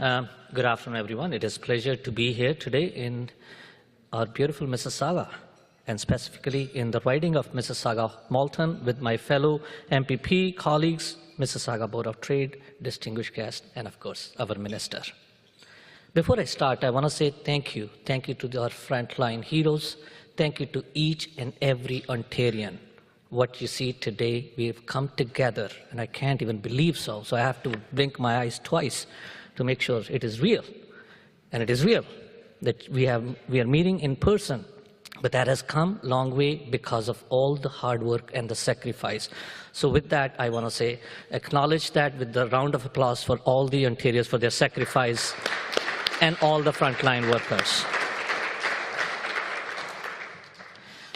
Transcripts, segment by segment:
Good afternoon, everyone. It is a pleasure to be here today in our beautiful Mississauga, and specifically in the riding of Mississauga Malton with my fellow MPP colleagues, Mississauga Board of Trade, distinguished guests, and of course, our minister. Before I start, I want to say thank you. Thank you to our frontline heroes. Thank you to each and every Ontarian. What you see today, we've come together, and I can't even believe so. So I have to blink my eyes twice to make sure it is real. And it is real that we are meeting in person, but that has come a long way because of all the hard work and the sacrifice. So with that, I want to say, acknowledge that with the round of applause for all the Ontarians for their sacrifice and all the frontline workers.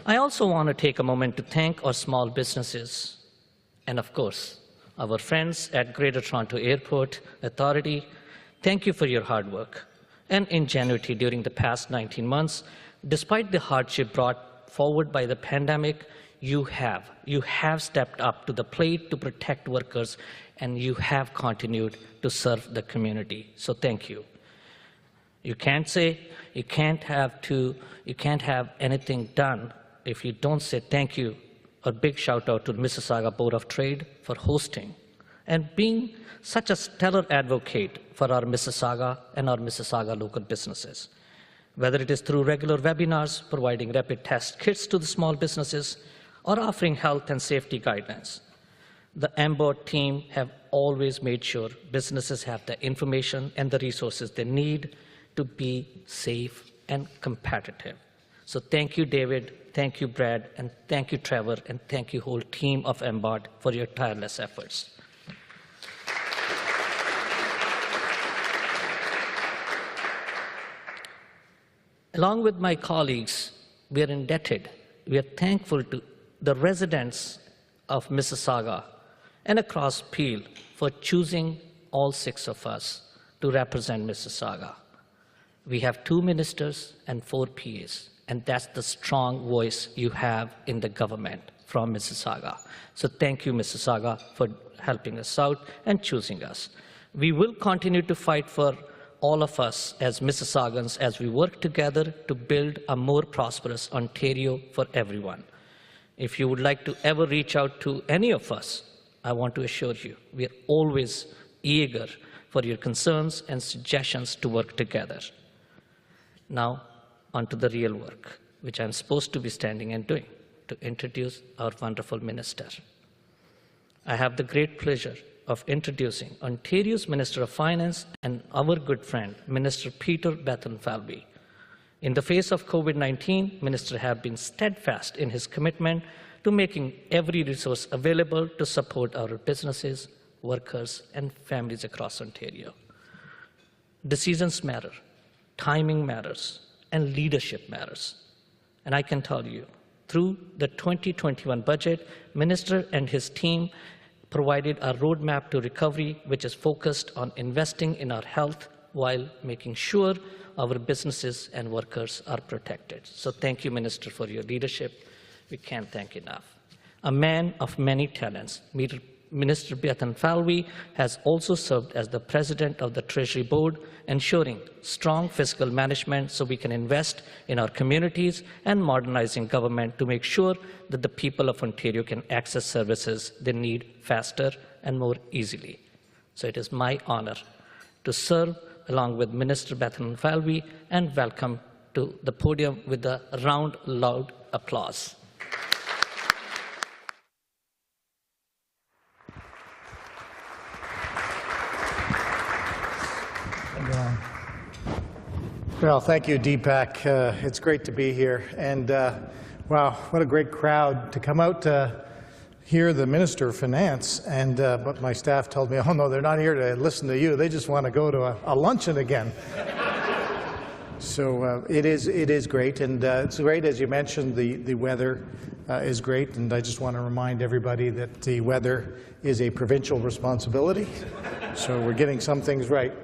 I also want to take a moment to thank our small businesses and, of course, our friends at Greater Toronto Airport Authority. Thank you for your hard work and ingenuity during the past 19 months. Despite the hardship brought forward by the pandemic, you have stepped up to the plate to protect workers, and you have continued to serve the community. So thank you. You can't have anything done if you don't say thank you. A big shout out to the Mississauga Board of Trade for hosting and being such a stellar advocate for our Mississauga and our Mississauga local businesses. Whether it is through regular webinars, providing rapid test kits to the small businesses, or offering health and safety guidelines, the MBOT team have always made sure businesses have the information and the resources they need to be safe and competitive. So thank you, David, thank you, Brad, and thank you, Trevor, and thank you, whole team of MBOT, for your tireless efforts. Along with my colleagues, we are indebted, we are thankful to the residents of Mississauga and across Peel for choosing all 6 of us to represent Mississauga. We have 2 ministers and 4 PAs, and that's the strong voice you have in the government from Mississauga. So thank you, Mississauga, for helping us out and choosing us. We will continue to fight for all of us as Mississaugans as we work together to build a more prosperous Ontario for everyone. If you would like to ever reach out to any of us, I want to assure you, we are always eager for your concerns and suggestions to work together. Now, on to the real work, which I'm supposed to be standing and doing, to introduce our wonderful minister. I have the great pleasure of introducing Ontario's Minister of Finance and our good friend, Minister Peter Bethlenfalvy. In the face of COVID-19, Minister has been steadfast in his commitment to making every resource available to support our businesses, workers, and families across Ontario. Decisions matter, timing matters, and leadership matters. And I can tell you, through the 2021 budget, Minister and his team provided a roadmap to recovery which is focused on investing in our health while making sure our businesses and workers are protected. So thank you, Minister, for your leadership. We can't thank enough. A man of many talents, Minister Bethlenfalvy has also served as the President of the Treasury Board, ensuring strong fiscal management so we can invest in our communities and modernizing government to make sure that the people of Ontario can access services they need faster and more easily. So it is my honor to serve along with Minister Bethlenfalvy and welcome to the podium with a round, loud applause. Well, thank you, Deepak. It's great to be here. And wow, what a great crowd to come out to hear the Minister of Finance. And but my staff told me, oh no, they're not here to listen to you. They just want to go to a luncheon again. So it is great. And it's great, as you mentioned, the weather is great. And I just want to remind everybody that the weather is a provincial responsibility. So we're getting some things right.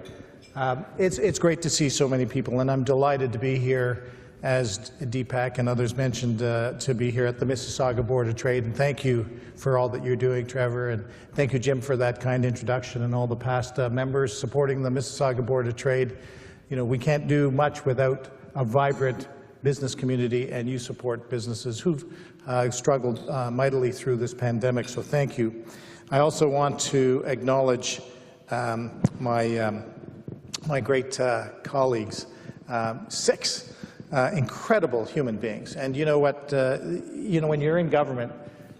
It's great to see so many people, and I'm delighted to be here as Deepak and others mentioned, to be here at the Mississauga Board of Trade. And thank you for all that you're doing, Trevor. And thank you, Jim, for that kind introduction, and all the past members supporting the Mississauga Board of Trade. You know, we can't do much without a vibrant business community, and you support businesses who've struggled mightily through this pandemic, so thank you. I also want to acknowledge my great colleagues, 6 incredible human beings. And you know what, when you're in government,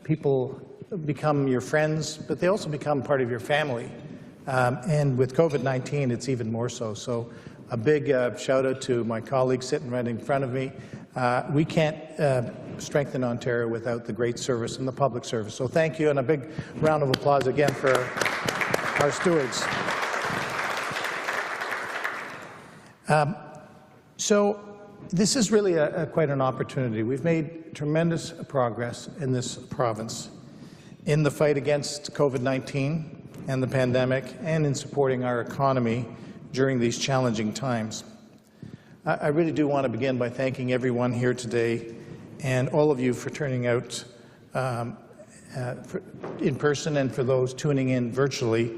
people become your friends, but they also become part of your family. And with COVID-19, it's even more so. So a big shout out to my colleagues sitting right in front of me. We can't strengthen Ontario without the great service and the public service. So thank you, and a big round of applause again for our stewards. So this is really quite an opportunity. We've made tremendous progress in this province in the fight against COVID-19 and the pandemic, and in supporting our economy during these challenging times. I really do want to begin by thanking everyone here today, and all of you for turning out in person, and for those tuning in virtually,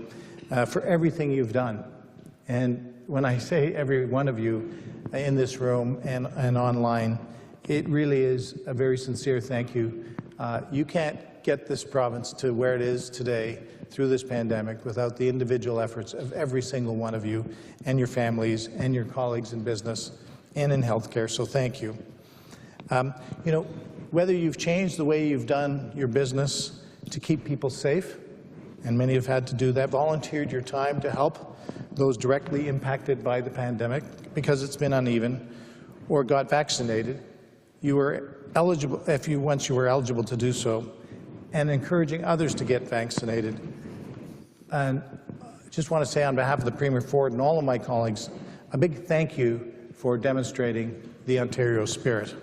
for everything you've done. And when I say every one of you in this room and online, it really is a very sincere thank you. You can't get this province to where it is today through this pandemic without the individual efforts of every single one of you, and your families, and your colleagues in business and in healthcare, so thank you. You know, whether you've changed the way you've done your business to keep people safe, and many have had to do that, volunteered your time to help those directly impacted by the pandemic because it's been uneven, or got vaccinated, you were eligible, once you were eligible to do so, and encouraging others to get vaccinated. And I just want to say on behalf of the Premier Ford and all of my colleagues, a big thank you for demonstrating the Ontario spirit.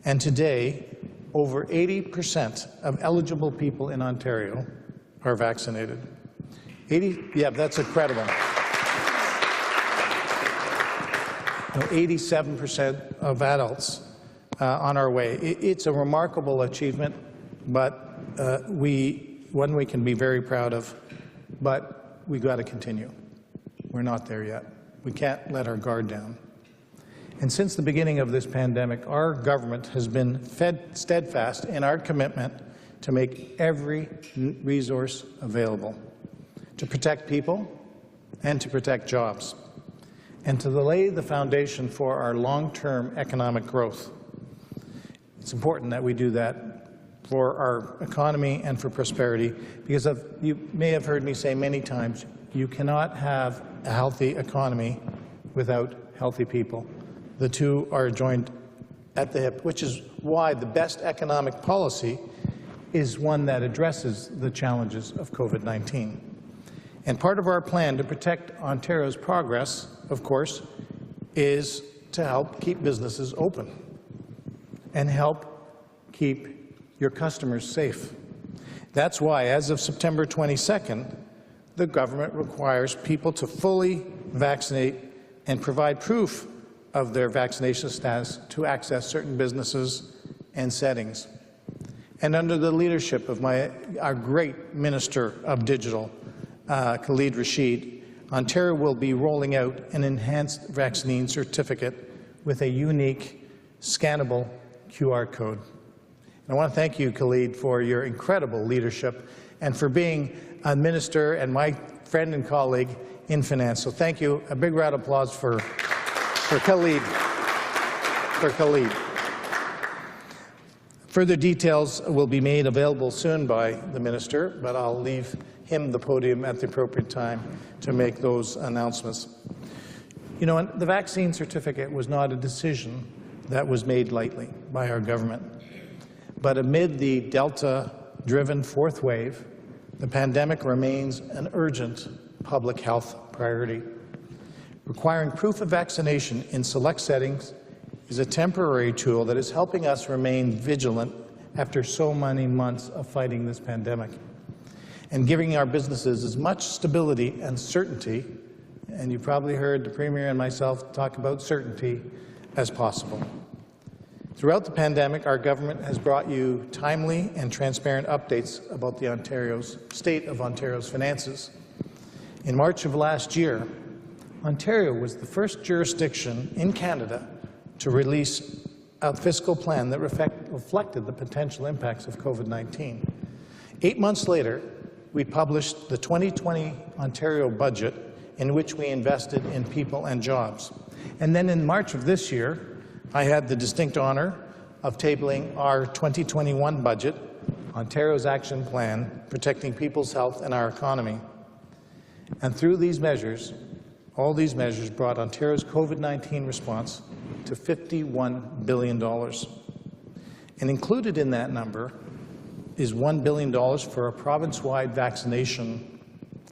And today, over 80% of eligible people in Ontario are vaccinated. 80, yeah, that's incredible. 87% of adults on our way. It's a remarkable achievement, but one we can be very proud of, but we've got to continue. We're not there yet. We can't let our guard down. And since the beginning of this pandemic, our government has been steadfast in our commitment to make every resource available to protect people and to protect jobs, and to lay the foundation for our long-term economic growth. It's important that we do that for our economy and for prosperity, because you may have heard me say many times, you cannot have a healthy economy without healthy people. The two are joined at the hip, which is why the best economic policy is one that addresses the challenges of COVID-19. And part of our plan to protect Ontario's progress, of course, is to help keep businesses open and help keep your customers safe. That's why, as of September 22nd, the government requires people to fully vaccinate and provide proof of their vaccination status to access certain businesses and settings. And under the leadership of our great Minister of Digital, Khalid Rashid, Ontario will be rolling out an enhanced vaccine certificate with a unique, scannable QR code. I want to thank you, Khalid, for your incredible leadership and for being a minister and my friend and colleague in finance. So thank you. A big round of applause for Khalid. Further details will be made available soon by the minister, but I'll leave him the podium at the appropriate time to make those announcements. You know, the vaccine certificate was not a decision that was made lightly by our government. But amid the Delta-driven fourth wave, the pandemic remains an urgent public health priority. Requiring proof of vaccination in select settings is a temporary tool that is helping us remain vigilant after so many months of fighting this pandemic, and giving our businesses as much stability and certainty, and you probably heard the Premier and myself talk about certainty as possible. Throughout the pandemic, our government has brought you timely and transparent updates about the state of Ontario's finances. In March of last year, Ontario was the first jurisdiction in Canada to release a fiscal plan that reflected the potential impacts of COVID-19. 8 months later, we published the 2020 Ontario budget, in which we invested in people and jobs. And then in March of this year, I had the distinct honor of tabling our 2021 budget, Ontario's action plan, protecting people's health and our economy. And through these measures, all these measures brought Ontario's COVID-19 response to $51 billion. And included in that number is $1 billion for a province-wide vaccination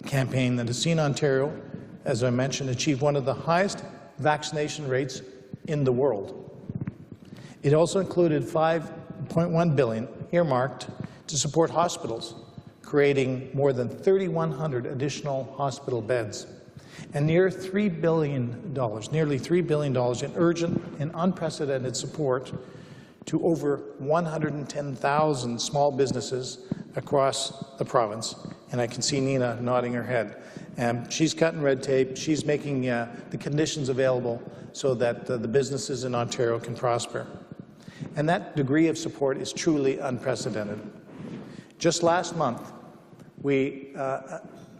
campaign that has seen Ontario, as I mentioned, achieve one of the highest vaccination rates in the world. It also included $5.1 billion earmarked to support hospitals, creating more than 3,100 additional hospital beds, and nearly $3 billion in urgent and unprecedented support to over 110,000 small businesses across the province. And I can see Nina nodding her head. She's cutting red tape. She's making the conditions available so that the businesses in Ontario can prosper. And that degree of support is truly unprecedented. Just last month, we,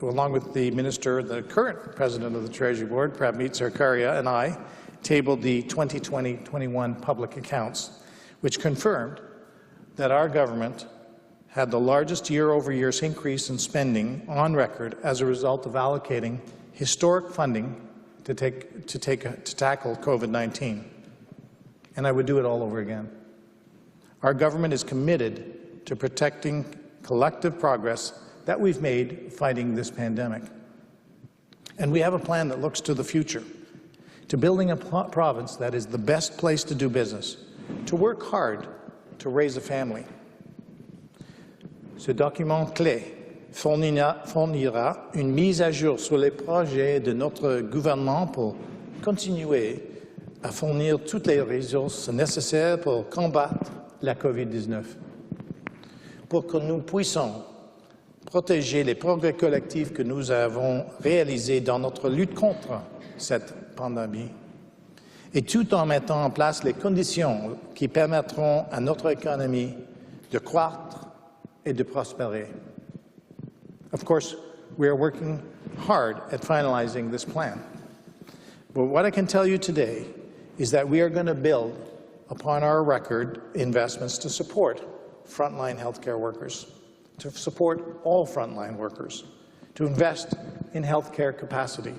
along with the Minister, the current President of the Treasury Board, Pravneet Sarkaria, and I, tabled the 2020-21 public accounts, which confirmed that our government had the largest year-over-year increase in spending on record as a result of allocating historic funding to tackle COVID-19. And I would do it all over again. Our government is committed to protecting collective progress that we've made fighting this pandemic. And we have a plan that looks to the future, to building a province that is the best place to do business, to work hard to raise a family. Ce document clé fournira une mise à jour sur les projets de notre gouvernement pour continuer à fournir toutes les ressources nécessaires pour combattre la COVID-19, pour que nous puissions protéger les progrès collectifs que nous avons réalisés dans notre lutte contre cette pandémie, et tout en mettant en place les conditions qui permettront à notre économie de croître et de prospérer. Of course, we are working hard at finalizing this plan. But what I can tell you today is that we are going to build upon our record investments to support frontline healthcare workers, to support all frontline workers, to invest in healthcare capacity,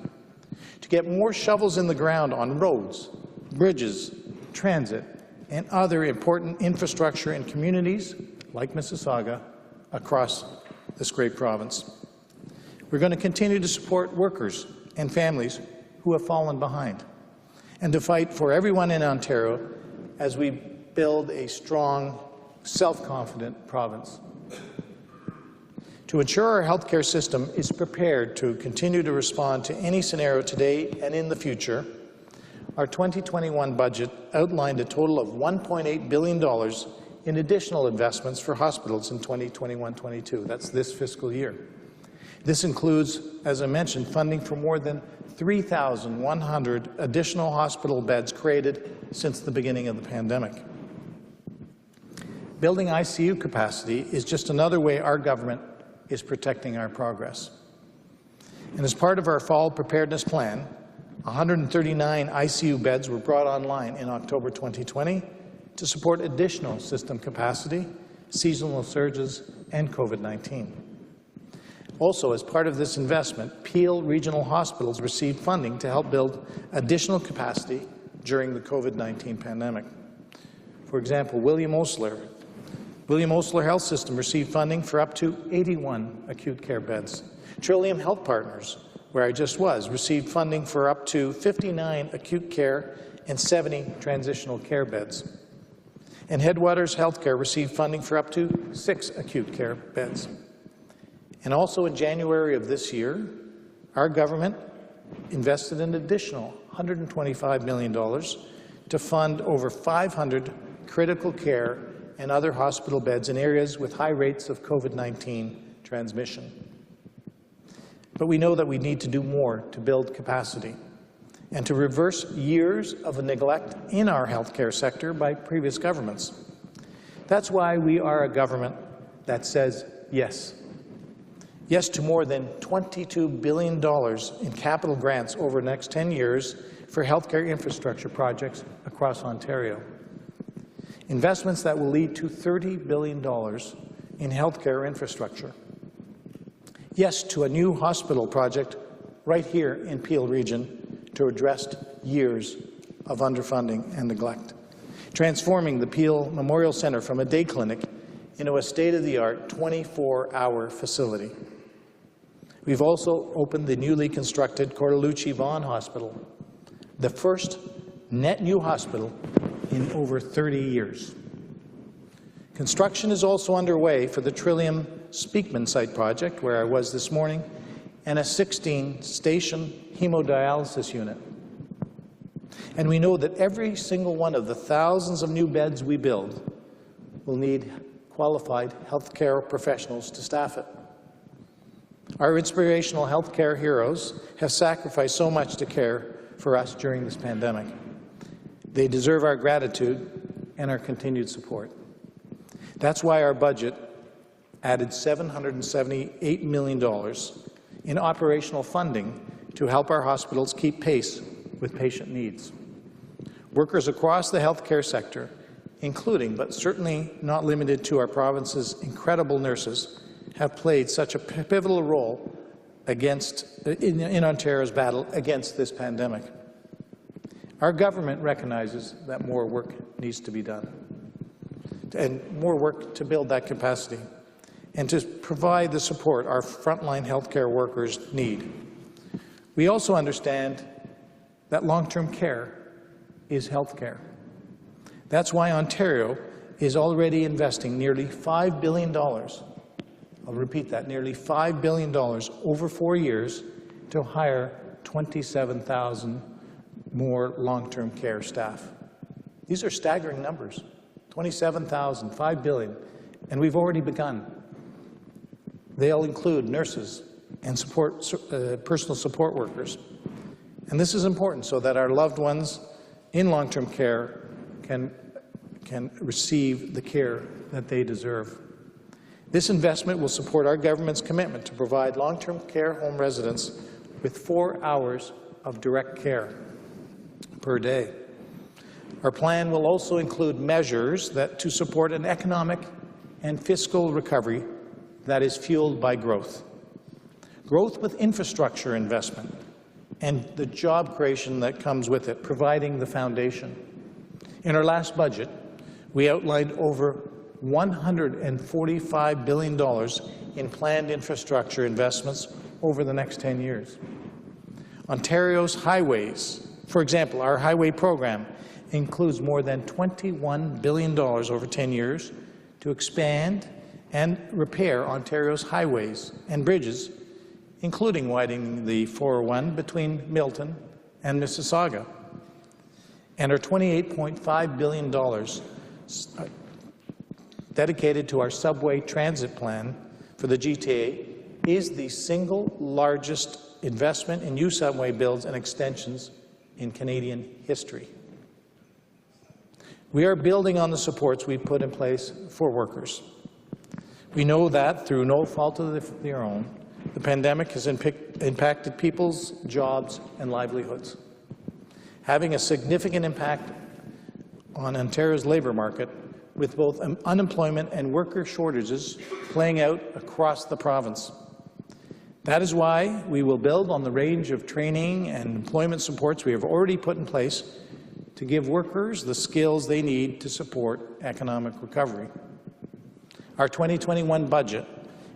to get more shovels in the ground on roads, bridges, transit, and other important infrastructure in communities like Mississauga across this great province. We're going to continue to support workers and families who have fallen behind, and to fight for everyone in Ontario as we build a strong, self-confident province. To ensure our healthcare system is prepared to continue to respond to any scenario today and in the future, our 2021 budget outlined a total of $1.8 billion in additional investments for hospitals in 2021-22. That's this fiscal year. This includes, as I mentioned, funding for more than 3,100 additional hospital beds created since the beginning of the pandemic. Building ICU capacity is just another way our government is protecting our progress. And as part of our fall preparedness plan, 139 ICU beds were brought online in October 2020 to support additional system capacity, seasonal surges, and COVID-19. Also, as part of this investment, Peel Regional Hospitals received funding to help build additional capacity during the COVID-19 pandemic. For example, William Osler Health System received funding for up to 81 acute care beds. Trillium Health Partners, where I just was, received funding for up to 59 acute care and 70 transitional care beds. And Headwaters Healthcare received funding for up to 6 acute care beds. And also in January of this year, our government invested an additional $125 million to fund over 500 critical care and other hospital beds in areas with high rates of COVID-19 transmission. But we know that we need to do more to build capacity and to reverse years of neglect in our healthcare sector by previous governments. That's why we are a government that says yes. Yes to more than $22 billion in capital grants over the next 10 years for healthcare infrastructure projects across Ontario. Investments that will lead to $30 billion in healthcare infrastructure. Yes to a new hospital project right here in Peel Region to address years of underfunding and neglect. Transforming the Peel Memorial Centre from a day clinic into a state-of-the-art 24-hour facility. We've also opened the newly constructed Cortellucci Vaughan Hospital, the first net new hospital in over 30 years. Construction is also underway for the Trillium Speakman site project, where I was this morning, and a 16-station hemodialysis unit. And we know that every single one of the thousands of new beds we build will need qualified healthcare professionals to staff it. Our inspirational healthcare heroes have sacrificed so much to care for us during this pandemic. They deserve our gratitude and our continued support. That's why our budget added $778 million in operational funding to help our hospitals keep pace with patient needs. Workers across the healthcare sector, including but certainly not limited to our province's incredible nurses, have played such a pivotal role in Ontario's battle against this pandemic. Our government recognizes that more work needs to be done, and more work to build that capacity, and to provide the support our frontline healthcare workers need. We also understand that long-term care is healthcare. That's why Ontario is already investing nearly $5 billion. I'll repeat that, nearly $5 billion over 4 years to hire 27,000 more long-term care staff. These are staggering numbers. 27,000, $5 billion, and we've already begun. They'll include nurses and personal support workers. And this is important so that our loved ones in long-term care can receive the care that they deserve. This investment will support our government's commitment to provide long-term care home residents with 4 hours of direct care per day. Our plan will also include measures to support an economic and fiscal recovery that is fueled by growth. Growth with infrastructure investment and the job creation that comes with it, providing the foundation. In our last budget, we outlined over $145 billion in planned infrastructure investments over the next 10 years. Ontario's highways, for example, our highway program includes more than $21 billion over 10 years to expand and repair Ontario's highways and bridges, including widening the 401 between Malton and Mississauga. And our $28.5 billion dedicated to our subway transit plan for the GTA is the single largest investment in new subway builds and extensions in Canadian history. We are building on the supports we put in place for workers. We know that, through no fault of their own, the pandemic has impacted people's jobs and livelihoods, having a significant impact on Ontario's labour market, with both unemployment and worker shortages playing out across the province. That is why we will build on the range of training and employment supports we have already put in place to give workers the skills they need to support economic recovery. Our 2021 budget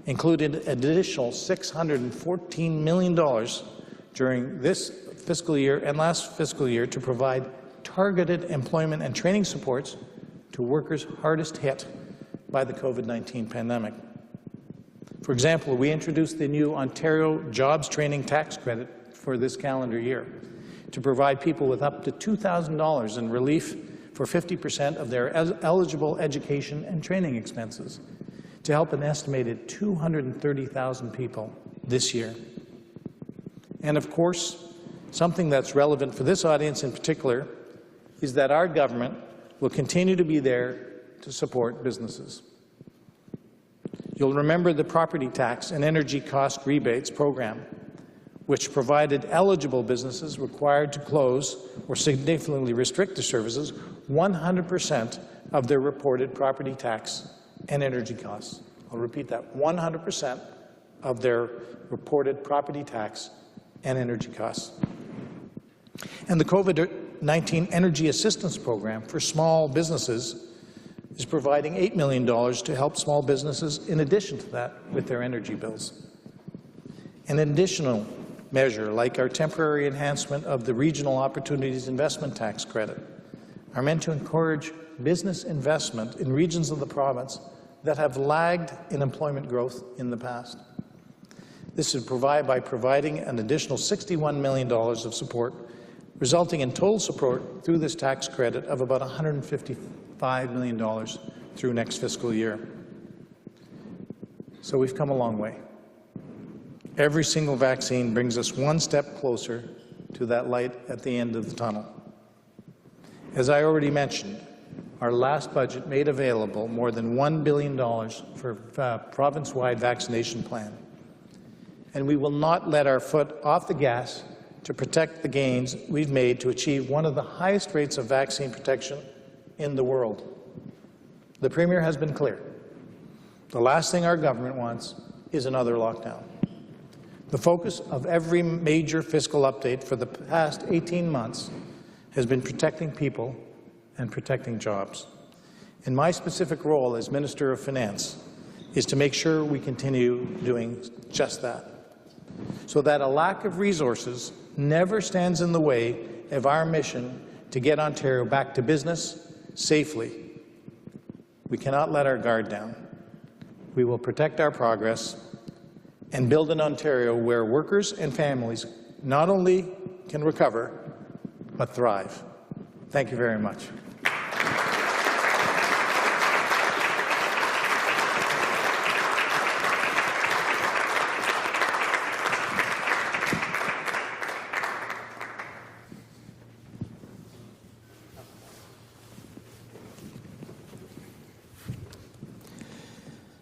included an additional $614 million during this fiscal year and last fiscal year to provide targeted employment and training supports to workers hardest hit by the COVID-19 pandemic. For example, we introduced the new Ontario Jobs Training Tax Credit for this calendar year to provide people with up to $2,000 in relief for 50% of their eligible education and training expenses, to help an estimated 230,000 people this year. And of course, something that's relevant for this audience in particular is that our government will continue to be there to support businesses. You'll remember the property tax and energy cost rebates program, which provided eligible businesses required to close or significantly restrict their services 100% of their reported property tax and energy costs. I'll repeat that, 100% of their reported property tax and energy costs. And the COVID-19 Energy Assistance Program for small businesses is providing $8 million to help small businesses in addition to that with their energy bills. An additional measure, like our temporary enhancement of the Regional Opportunities Investment Tax Credit, are meant to encourage business investment in regions of the province that have lagged in employment growth in the past. This is provided by providing an additional $61 million of support, resulting in total support through this tax credit of about $155 million through next fiscal year. So we've come a long way. Every single vaccine brings us one step closer to that light at the end of the tunnel. As I already mentioned, our last budget made available more than $1 billion for a province-wide vaccination plan. And we will not let our foot off the gas to protect the gains we've made to achieve one of the highest rates of vaccine protection in the world. The Premier has been clear. The last thing our government wants is another lockdown. The focus of every major fiscal update for the past 18 months has been protecting people and protecting jobs. And my specific role as Minister of Finance is to make sure we continue doing just that, so that a lack of resources never stands in the way of our mission to get Ontario back to business safely. We cannot let our guard down. We will protect our progress and build an Ontario where workers and families not only can recover, but thrive. Thank you very much.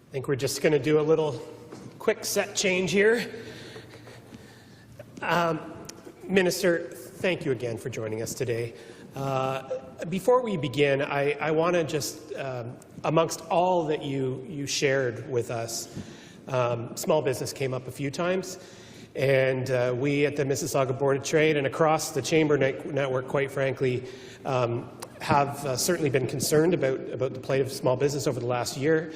I think we're just going to do a little quick set change here. Minister, thank you again for joining us today. Before we begin, I want to just, amongst all that you shared with us, small business came up a few times, and we at the Mississauga Board of Trade and across the Chamber network, quite frankly, have certainly been concerned about the plight of small business over the last year.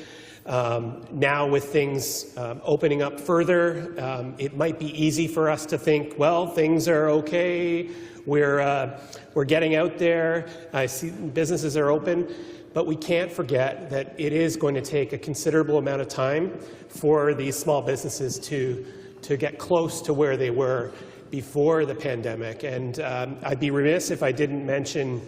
Now with things opening up further, it might be easy for us to think, well, things are okay, we're getting out there, I see businesses are open, but we can't forget that it is going to take a considerable amount of time for these small businesses to get close to where they were before the pandemic. And I'd be remiss if I didn't mention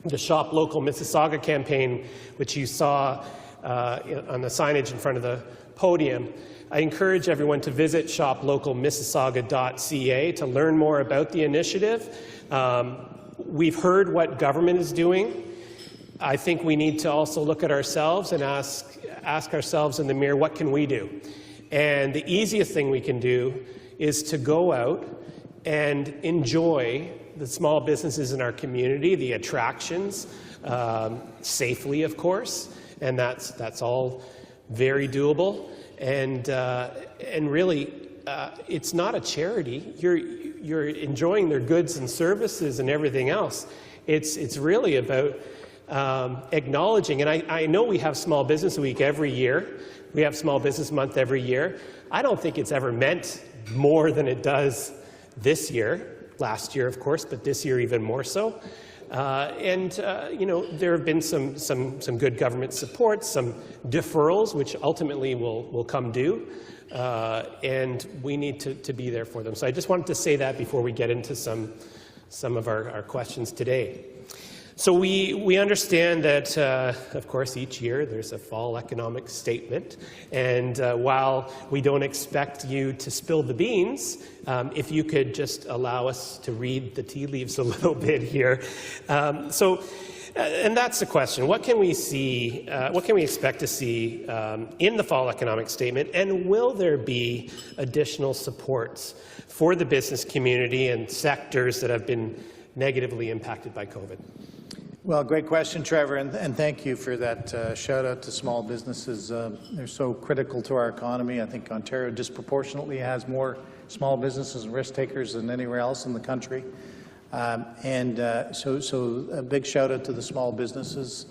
the Shop Local Mississauga campaign, which you saw on the signage in front of the podium. I encourage everyone to visit shoplocalmississauga.ca to learn more about the initiative. We've heard what government is doing. I think we need to also look at ourselves and ask ourselves in the mirror, what can we do? And the easiest thing we can do is to go out and enjoy the small businesses in our community, the attractions, safely, of course. And that's all very doable, and really, it's not a charity. You're enjoying their goods and services and everything else. It's really about acknowledging. And I know we have Small Business Week every year. We have Small Business Month every year. I don't think it's ever meant more than it does this year. Last year, of course, but this year even more so. You know, there have been some good government support, some deferrals, which ultimately will come due, and we need to be there for them. So I just wanted to say that before we get into some some of our questions today. So we understand that, of course, each year there's a fall economic statement, and while we don't expect you to spill the beans, if you could just allow us to read the tea leaves a little bit here. And that's the question. What can we see, what can we expect to see in the fall economic statement, and will there be additional supports for the business community and sectors that have been negatively impacted by COVID? Well, great question, Trevor, and thank you for that shout out to small businesses. They're so critical to our economy. I think Ontario disproportionately has more small businesses and risk takers than anywhere else in the country. So a big shout out to the small businesses.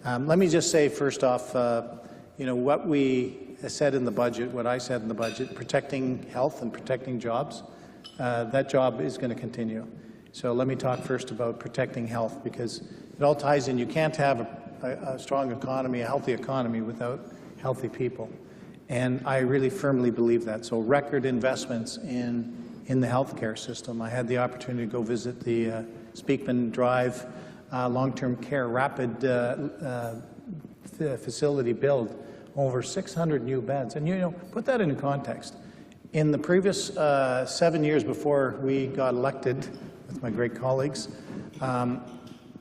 Let me just say first off, what we said in the budget, what I said in the budget, protecting health and protecting jobs, that job is going to continue. So let me talk first about protecting health, because it all ties in. You can't have a strong economy, a healthy economy, without healthy people. And I really firmly believe that. So record investments in the healthcare system. I had the opportunity to go visit the Speakman Drive long-term care rapid facility build, over 600 new beds. And put that into context. In the previous 7 years before we got elected with my great colleagues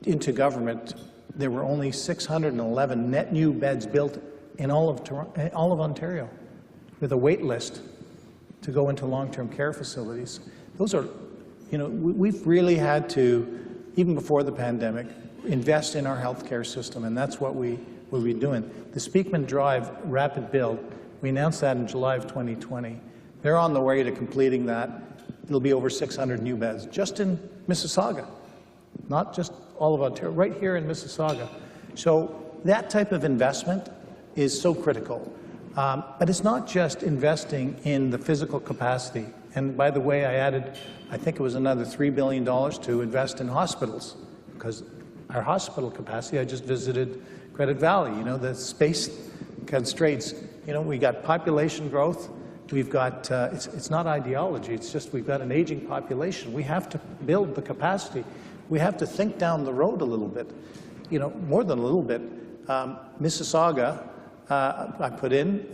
into government, there were only 611 net new beds built in all of Ontario, with a wait list to go into long-term care facilities. Those are, we've really had to, even before the pandemic, invest in our healthcare system, and that's what we will be doing. The Speakman Drive rapid build, we announced that in July of 2020. They're on the way to completing that. There'll be over 600 new beds just in Mississauga, not just all of Ontario, right here in Mississauga. So that type of investment is so critical. But it's not just investing in the physical capacity. And by the way, I added, I think it was another $3 billion to invest in hospitals, because our hospital capacity, I just visited Credit Valley, the space constraints. We got population growth. We've got, it's not ideology, it's just we've got an aging population. We have to build the capacity. We have to think down the road a little bit, more than a little bit. Mississauga, I put in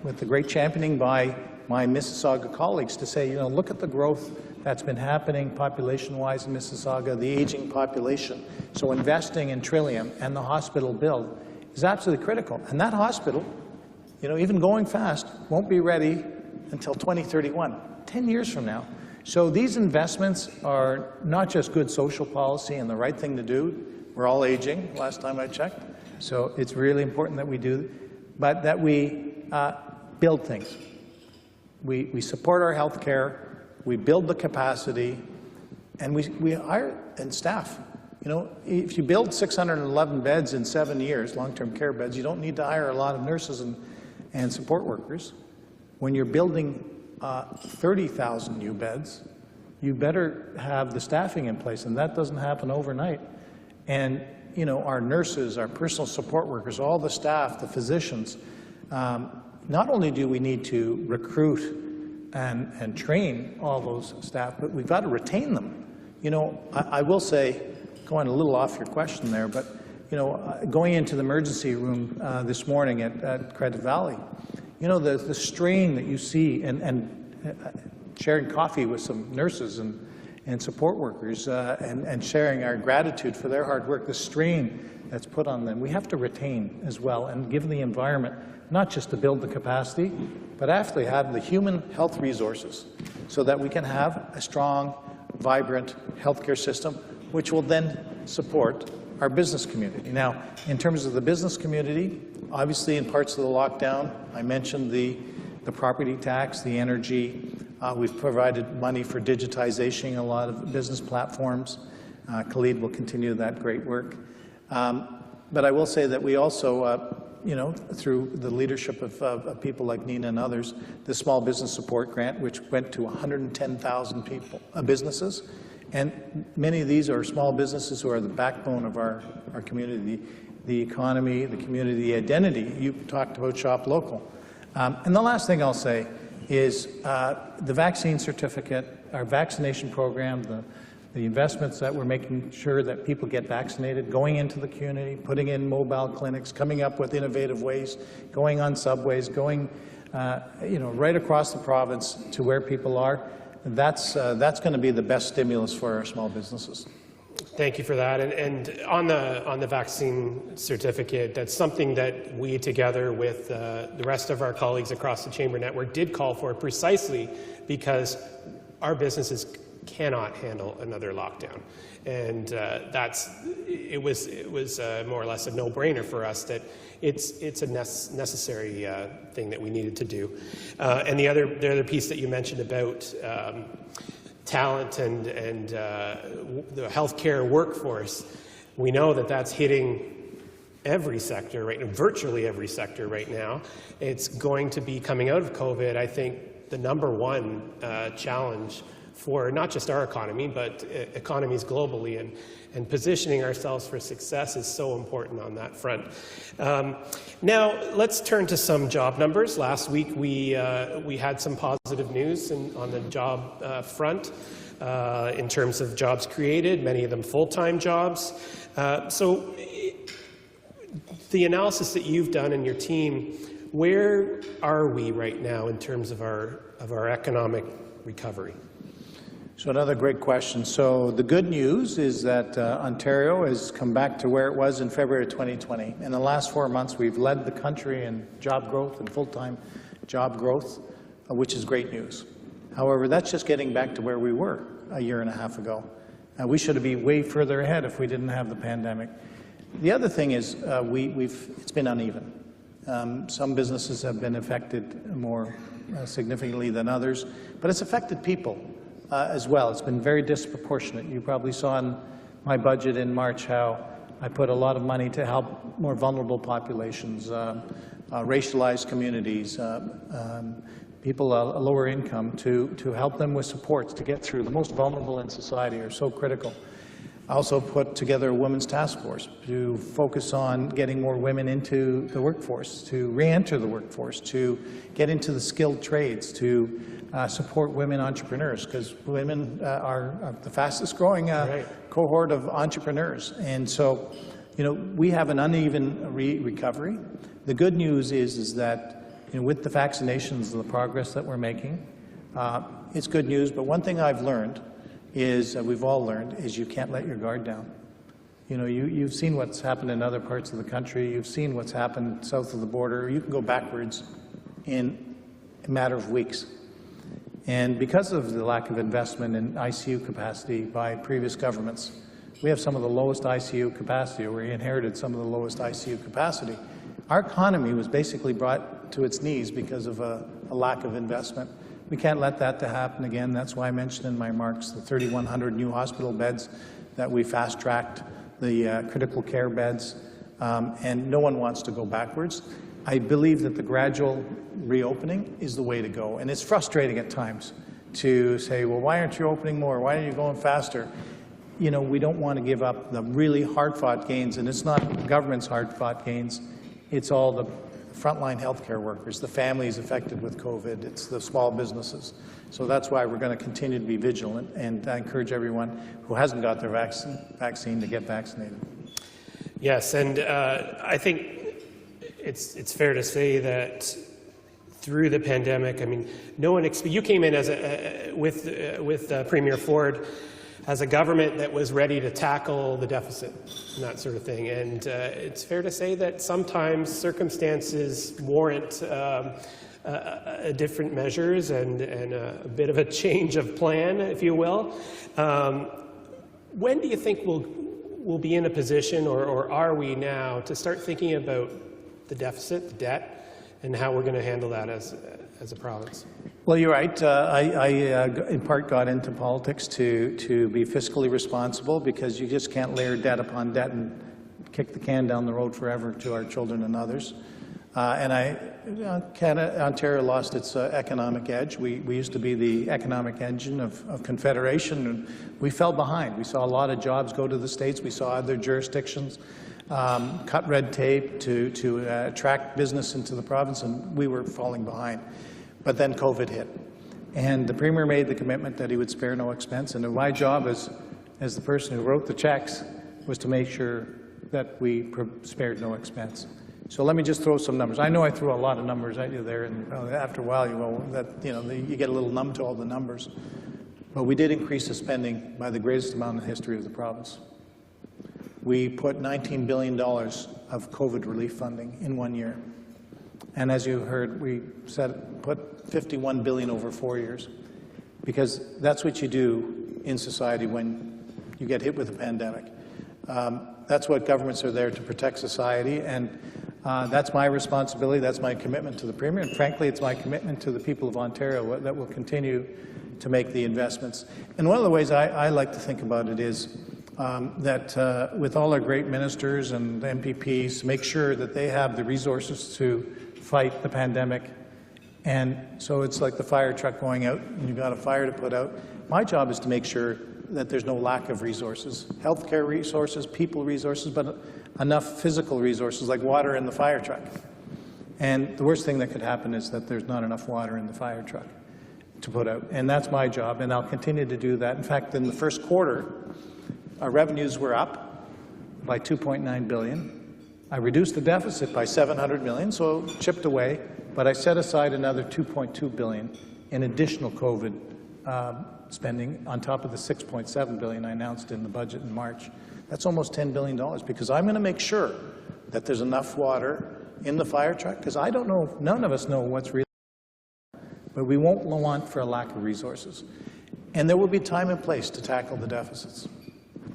with the great championing by my Mississauga colleagues to say, look at the growth that's been happening population-wise in Mississauga, the aging population. So investing in Trillium and the hospital build is absolutely critical. And that hospital, even going fast, won't be ready until 2031, 10 years from now. So these investments are not just good social policy and the right thing to do. We're all aging, last time I checked. So it's really important that we do, but that we build things. We support our health care, we build the capacity, and we hire and staff. If you build 611 beds in 7 years, long-term care beds, you don't need to hire a lot of nurses and support workers. When you're building 30,000 new beds, you better have the staffing in place, and that doesn't happen overnight. And our nurses, our personal support workers, all the staff, the physicians, not only do we need to recruit and train all those staff, but we've got to retain them. I will say, going a little off your question there, but going into the emergency room this morning at Credit Valley, the strain that you see, and sharing coffee with some nurses and support workers and sharing our gratitude for their hard work, the strain that's put on them, we have to retain as well and give the environment, not just to build the capacity, but actually have the human health resources so that we can have a strong, vibrant healthcare system, which will then support our business community. Now, in terms of the business community, obviously in parts of the lockdown, I mentioned the property tax, the energy. We've provided money for digitization, a lot of business platforms. Khalid will continue that great work. But I will say that we also, through the leadership of people like Nina and others, the Small Business Support Grant, which went to 110,000 people, businesses. And many of these are small businesses who are the backbone of our community, the economy, the community, the identity. You talked about Shop Local. And the last thing I'll say is the vaccine certificate, our vaccination program, the investments that we're making sure that people get vaccinated, going into the community, putting in mobile clinics, coming up with innovative ways, going on subways, going right across the province to where people are. That's going to be the best stimulus for our small businesses. Thank you for that. And on the vaccine certificate, that's something that we, together with the rest of our colleagues across the Chamber network, did call for precisely because our businesses cannot handle another lockdown. And it was more or less a no-brainer for us that it's a necessary thing that we needed to do. And the other piece that you mentioned about talent and the healthcare workforce, we know that that's hitting every sector right now, virtually every sector right now. It's going to be, coming out of COVID, I think the #1 challenge for not just our economy, but economies globally, and positioning ourselves for success is so important on that front. Now, let's turn to some job numbers. Last week, we had some positive news on the job front in terms of jobs created, many of them full-time jobs. So the analysis that you've done and your team, where are we right now in terms of our economic recovery? So another great question. So the good news is that Ontario has come back to where it was in February of 2020. In the last 4 months, we've led the country in job growth and full-time job growth, which is great news. However, that's just getting back to where we were a year and a half ago. We should be way further ahead if we didn't have the pandemic. The other thing is it's been uneven. Some businesses have been affected more significantly than others, but it's affected people as well. It's been very disproportionate. You probably saw in my budget in March how I put a lot of money to help more vulnerable populations, racialized communities, people lower income, to help them with supports to get through. The most vulnerable in society are so critical. I also put together a women's task force to focus on getting more women into the workforce, to re-enter the workforce, to get into the skilled trades, to support women entrepreneurs, because women are the fastest growing cohort of entrepreneurs. And so, we have an uneven recovery. The good news is that with the vaccinations and the progress that we're making, it's good news. But one thing I've learned is, we've all learned, is you can't let your guard down. You've seen what's happened in other parts of the country. You've seen what's happened south of the border. You can go backwards in a matter of weeks. And because of the lack of investment in ICU capacity by previous governments, we have some of the lowest ICU capacity, or we inherited some of the lowest ICU capacity. Our economy was basically brought to its knees because of a lack of investment. We can't let that to happen again. That's why I mentioned in my remarks the 3,100 new hospital beds that we fast-tracked, the critical care beds, and no one wants to go backwards. I believe that the gradual reopening is the way to go. And it's frustrating at times to say, well, why aren't you opening more? Why are you going faster? We don't want to give up the really hard-fought gains, and it's not the government's hard-fought gains. It's all the frontline healthcare workers, the families affected with COVID. It's the small businesses. So that's why we're going to continue to be vigilant, and I encourage everyone who hasn't got their vaccine to get vaccinated. Yes, and I think it's fair to say that through the pandemic, I mean, no one you came in as with Premier Ford as a government that was ready to tackle the deficit and that sort of thing. And it's fair to say that sometimes circumstances warrant different measures and a bit of a change of plan, if you will. When do you think we'll be in a position, or are we now, to start thinking about the deficit, the debt, and how we're going to handle that as a province? Well, you're right. I in part got into politics to be fiscally responsible, because you just can't layer debt upon debt and kick the can down the road forever to our children and others. Ontario lost its economic edge. We used to be the economic engine of Confederation, and we fell behind. We saw a lot of jobs go to the States. We saw other jurisdictions cut red tape to attract business into the province, and we were falling behind. But then COVID hit, and the Premier made the commitment that he would spare no expense, and my job as as the person who wrote the checks, was to make sure that we spared no expense. So let me just throw some numbers. I know I threw a lot of numbers at you there, and after a while you get a little numb to all the numbers. But we did increase the spending by the greatest amount in the history of the province. We put $19 billion of COVID relief funding in 1 year. And as you heard, we put $51 billion over 4 years, because that's what you do in society when you get hit with a pandemic. That's what governments are there to protect society, and that's my responsibility, that's my commitment to the Premier, and frankly, it's my commitment to the people of Ontario that will continue to make the investments. And one of the ways I like to think about it is that with all our great ministers and MPPs, make sure that they have the resources to fight the pandemic. And so it's like the fire truck going out, and you've got a fire to put out. My job is to make sure that there's no lack of resources, healthcare resources, people resources, but enough physical resources like water in the fire truck. And the worst thing that could happen is that there's not enough water in the fire truck to put out. And that's my job, and I'll continue to do that. In fact, in the first quarter, our revenues were up by $2.9 billion. I reduced the deficit by $700 million, so chipped away, but I set aside another $2.2 billion in additional COVID spending on top of the $6.7 billion I announced in the budget in March. That's almost $10 billion, because I'm going to make sure that there's enough water in the fire truck, because I don't know, none of us know what's really, but we won't want for a lack of resources. And there will be time and place to tackle the deficits,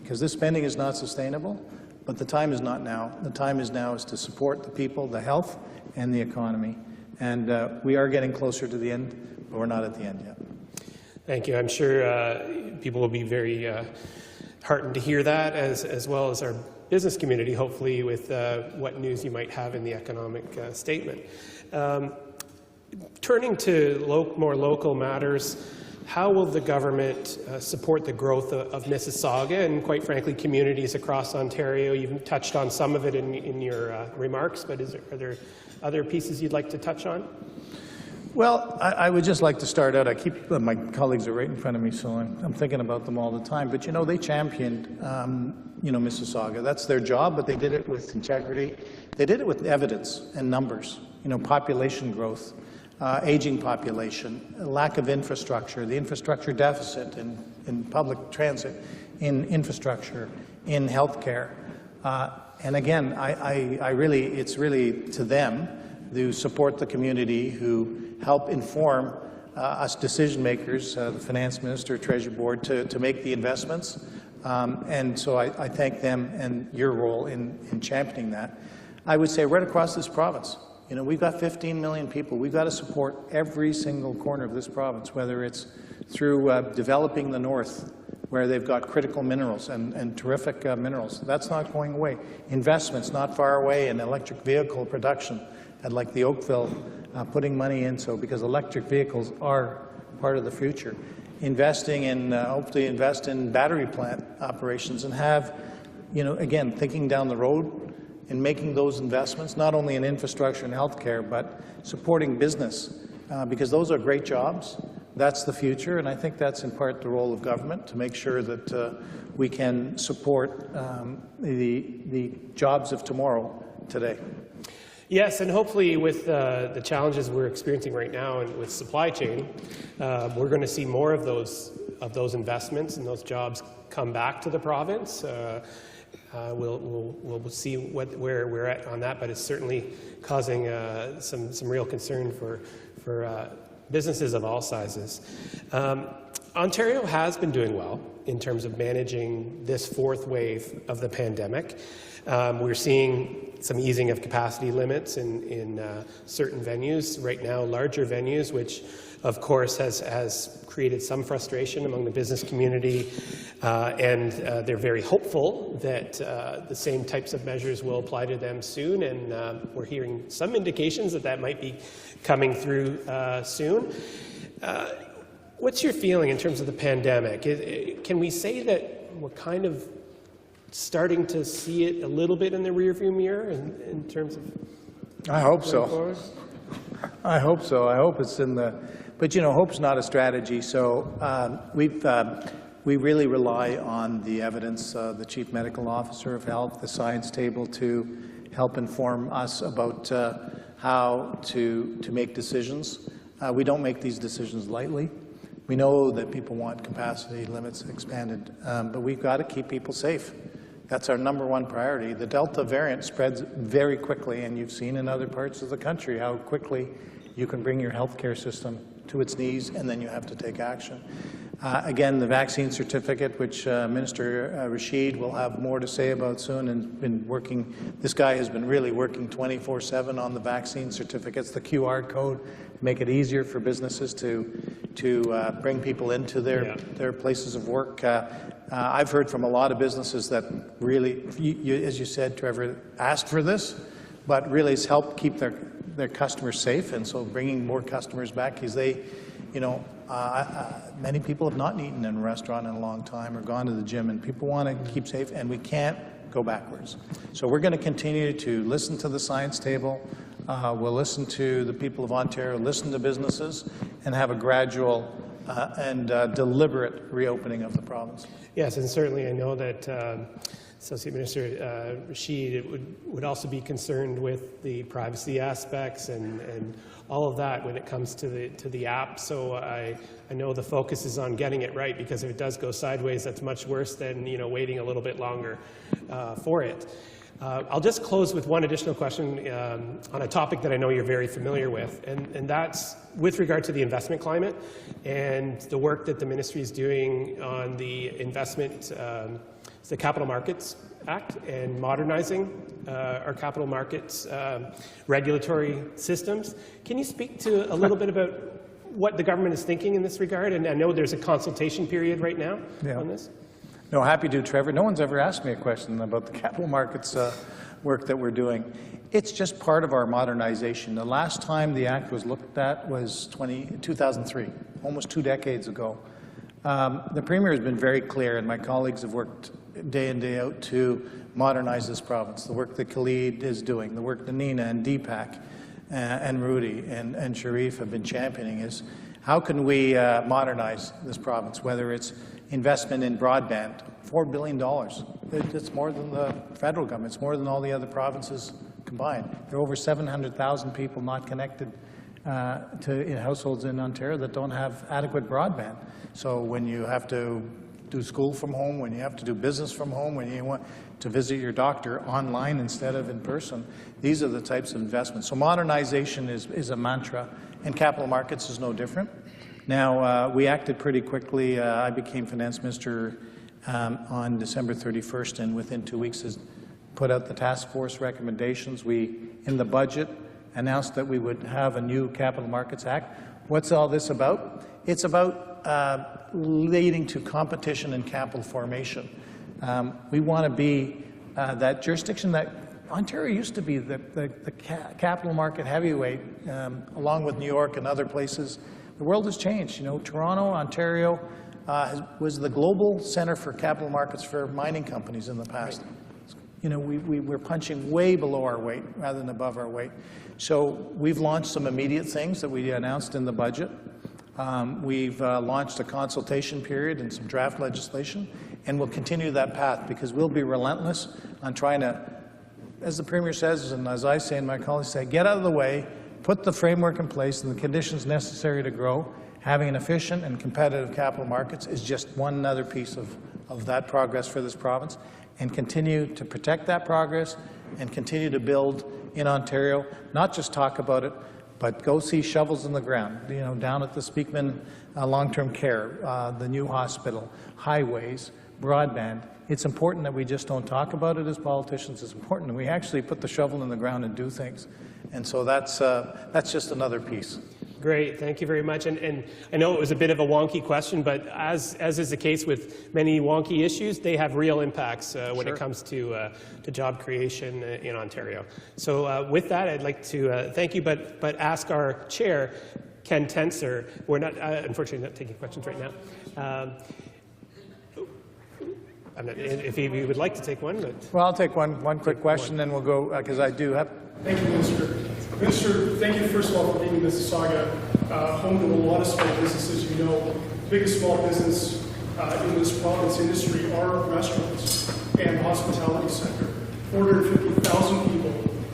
because this spending is not sustainable, but the time is not now. The time is now is to support the people, the health, and the economy. And we are getting closer to the end, but we're not at the end yet. Thank you. I'm sure people will be very heartened to hear that, as well as our business community, hopefully, with what news you might have in the economic statement. Turning to more local matters, how will the government support the growth of Mississauga and, quite frankly, communities across Ontario? You've touched on some of it in your remarks, but are there other pieces you'd like to touch on? Well, I would just like to start out. I keep my colleagues are right in front of me, so I'm thinking about them all the time. But they championed, Mississauga. That's their job, but they did it with integrity. They did it with evidence and numbers. Population growth, aging population, lack of infrastructure, the infrastructure deficit in public transit, in infrastructure, in healthcare. And again, it's really to them who support the community, who help inform us decision makers, the Finance Minister, Treasury Board, to make the investments. And so I thank them and your role in championing that. I would say right across this province, we've got 15 million people. We've got to support every single corner of this province, whether it's through developing the north, where they've got critical minerals and terrific minerals. That's not going away. Investments not far away in electric vehicle production, like the Oakville, putting money in, because electric vehicles are part of the future. Investing in, hopefully invest in battery plant operations and have, again, thinking down the road and making those investments, not only in infrastructure and healthcare, but supporting business, because those are great jobs. That's the future, and I think that's in part the role of government, to make sure that we can support the jobs of tomorrow today. Yes, and hopefully with the challenges we're experiencing right now and with supply chain, we're going to see more of those investments and those jobs come back to the province. We'll see where we're at on that, but it's certainly causing some real concern for businesses of all sizes. Ontario has been doing well in terms of managing this fourth wave of the pandemic. We're seeing some easing of capacity limits in certain venues, right now larger venues, which of course has created some frustration among the business community, and they're very hopeful that the same types of measures will apply to them soon, and we're hearing some indications that might be coming through soon. What's your feeling in terms of the pandemic? Can we say that we're kind of starting to see it a little bit in the rearview mirror in terms of? I hope so. I hope so. I hope it's in the, but hope's not a strategy. So we've we really rely on the evidence, the Chief Medical Officer of Health, the science table to help inform us about how to make decisions. We don't make these decisions lightly. We know that people want capacity limits expanded, but we've got to keep people safe. That's our #1 priority. The Delta variant spreads very quickly, and you've seen in other parts of the country how quickly you can bring your healthcare system to its knees, and then you have to take action. Again, the vaccine certificate, which Minister Rashid will have more to say about soon, and been working. This guy has been really working 24/7 on the vaccine certificates, the QR code, to make it easier for businesses to bring people into their places of work. I've heard from a lot of businesses that really, as you said, Trevor, asked for this, but really has helped keep their customers safe, and so bringing more customers back, because they, many people have not eaten in a restaurant in a long time or gone to the gym, and people want to keep safe, and we can't go backwards. So we're going to continue to listen to the science table. We'll listen to the people of Ontario, listen to businesses, and have a gradual and deliberate reopening of the province. Yes, and certainly I know that Associate Minister Rashid would also be concerned with the privacy aspects and all of that when it comes to the app. So I know the focus is on getting it right, because if it does go sideways, that's much worse than waiting a little bit longer for it. I'll just close with one additional question on a topic that I know you're very familiar with, and that's with regard to the investment climate and the work that the ministry is doing on the investment, the Capital Markets Act, and modernizing our capital markets regulatory systems. Can you speak to a little bit about what the government is thinking in this regard? And I know there's a consultation period right now on this. No, happy to, Trevor. No one's ever asked me a question about the capital markets work that we're doing. It's just part of our modernization. The last time the Act was looked at was 2003, almost 2 decades ago. The Premier has been very clear, and my colleagues have worked day in, day out to modernize this province. The work that Khalid is doing, the work that Nina and Deepak and Rudy and Sharif have been championing is how can we modernize this province, whether it's investment in broadband, $4 billion. It's more than the federal government. It's more than all the other provinces combined. There are over 700,000 people not connected to households in Ontario that don't have adequate broadband. So when you have to do school from home, when you have to do business from home, when you want to visit your doctor online instead of in person, these are the types of investments. So modernization is a mantra, and capital markets is no different. Now, we acted pretty quickly. I became Finance Minister on December 31st, and within 2 weeks has put out the task force recommendations. We, in the budget, announced that we would have a new Capital Markets Act. What's all this about? It's about leading to competition and capital formation. We want to be that jurisdiction that Ontario used to be, the capital market heavyweight, along with New York and other places. The world has changed. Toronto, Ontario was the global center for capital markets for mining companies in the past. We're punching way below our weight rather than above our weight. So we've launched some immediate things that we announced in the budget. We've launched a consultation period and some draft legislation, and we'll continue that path because we'll be relentless on trying to, as the Premier says, and as I say and my colleagues say, get out of the way, put the framework in place and the conditions necessary to grow. Having an efficient and competitive capital markets is just one other piece of that progress for this province, and continue to protect that progress and continue to build in Ontario, not just talk about it, but go see shovels in the ground, down at the Speakman long-term care, the new hospital, highways, broadband. It's important that we just don't talk about it as politicians. It's important that we actually put the shovel in the ground and do things. And so that's just another piece. Great, thank you very much. And I know it was a bit of a wonky question, but as is the case with many wonky issues, they have real impacts when it comes to job creation in Ontario. So with that, I'd like to thank you, but ask our chair, Ken Tenser. We're not, unfortunately, not taking questions right now. I'm not, if he would like to take one. But well, I'll take one quick question, then we'll go, because I do have... Thank you, Minister. Minister, thank you, first of all, for being in Mississauga, home to a lot of small businesses. Biggest small business in this province industry are restaurants and hospitality sector. 450,000 people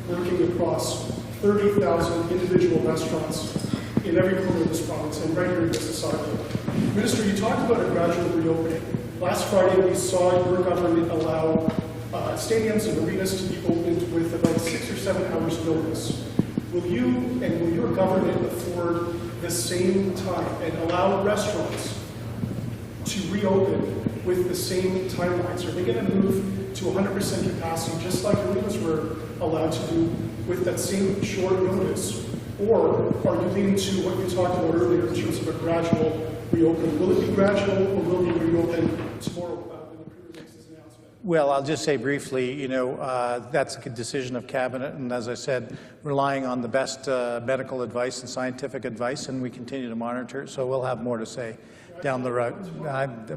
working across 30,000 individual restaurants in every corner of this province and right here in Mississauga. Minister, you talked about a gradual reopening. Last Friday, we saw your government allow stadiums and arenas to be opened with about 6 or 7 hours notice. Will you and will your government afford the same time and allow restaurants to reopen with the same timelines? Are they going to move to 100% capacity just like arenas were allowed to do with that same short notice? Or are you leaning to what you talked about earlier in terms of a gradual reopening? Will it be gradual or will it be reopened tomorrow when the Premier makes his announcement? Well, I'll just say briefly, that's a decision of Cabinet, and as I said, relying on the best medical advice and scientific advice, and we continue to monitor, so we'll have more to say down the road.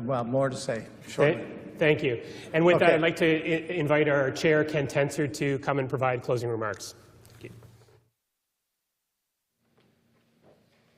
Well, more to say shortly. Thank you. And with that, Okay. I'd like to invite our Chair, Ken Tenser, to come and provide closing remarks.